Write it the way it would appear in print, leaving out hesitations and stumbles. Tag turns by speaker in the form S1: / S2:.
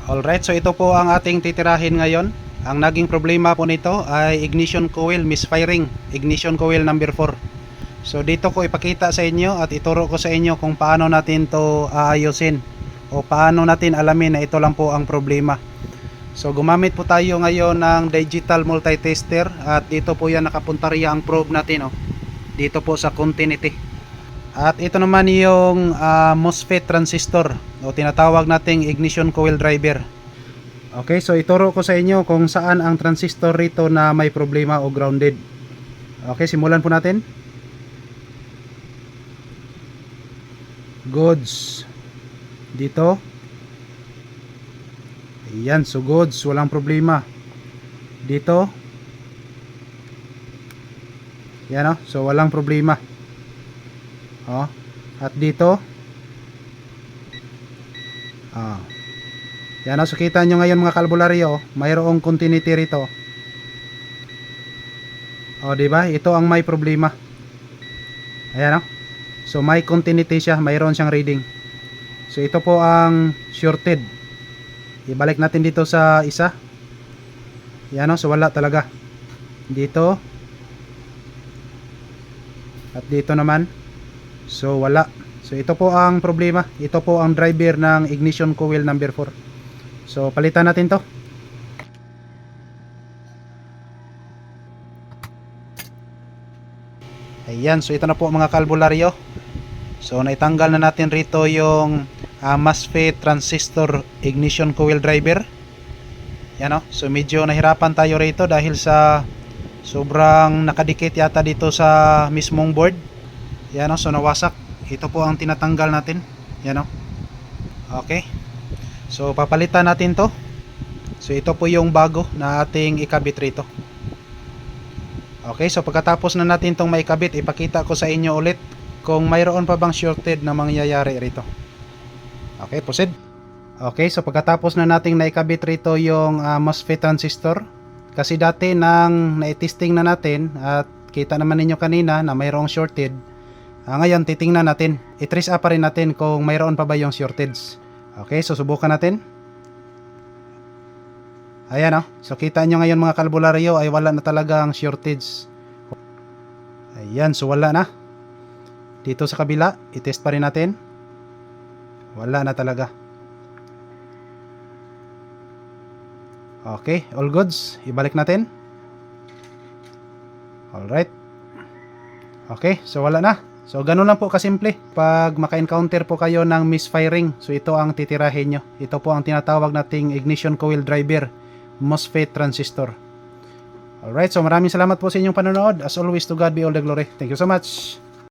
S1: Alright, so ito po ang ating titirahin ngayon. Ang naging problema po nito ay ignition coil misfiring, ignition coil number 4. So dito ko ipakita sa inyo at ituro ko sa inyo kung paano natin to aayusin o paano natin alamin na ito lang po ang problema. So gumamit po tayo ngayon ng digital multitester at dito po yan nakapuntarya ang probe natin, oh. Dito po sa continuity. At ito naman yung MOSFET transistor o tinatawag nating ignition coil driver. Okay, so ituro ko sa inyo kung saan ang transistor rito na may problema o grounded. Okay, simulan po natin. Goods. Dito. Ayan, so goods, walang problema. Dito. Yan, oh, so walang problema. Oh, at dito. Yan, oh, so kita nyo ngayon mga kalbularyo, mayroong continuity rito. Oh, diba? Ito ang may problema. Ayan, oh. So may continuity siya, mayroon siyang reading. So ito po ang shorted. Ibalik natin dito sa isa. Yan, oh, so wala talaga. Dito. At dito naman. So wala. So ito po ang problema. Ito po ang driver ng ignition coil number 4. So palitan natin to. Ayan, so ito na po mga kalbularyo. So naitanggal na natin rito yung MOSFET transistor ignition coil driver. Yan, oh. So medyo nahirapan tayo rito dahil sa sobrang nakadikit yata dito sa mismong board. Yan, oh. So nawasak. Ito po ang tinatanggal natin. Yan, oh. Okay. So papalitan natin to. So ito po yung bago na ating ikabit rito. Okay, so pagkatapos na natin tong maikabit, ipakita ko sa inyo ulit kung mayroon pa bang shorted na mangyayari rito. Okay, proceed. Okay, so pagkatapos na nating naikabit rito yung MOSFET transistor, kasi dati nang na-testing na natin at kita naman ninyo kanina na mayroong shorted, ngayon titingnan natin, i-trace up pa rin natin kung mayroon pa ba yung shortage. Okay, so subukan natin. Ayan, oh. So kita nyo ngayon mga kalbularyo ay wala na talaga ang shortage. Ayan, so wala na. Dito sa kabila, i-test pa rin natin. Wala na talaga. Okay, all goods. Ibalik natin. Alright. Okay, so wala na. So ganun lang po kasimple. Pag maka-encounter po kayo ng misfiring, so ito ang titirahin nyo. Ito po ang tinatawag nating ignition coil driver, MOSFET transistor. Alright, so maraming salamat po sa inyong panonood. As always, to God be all the glory. Thank you so much.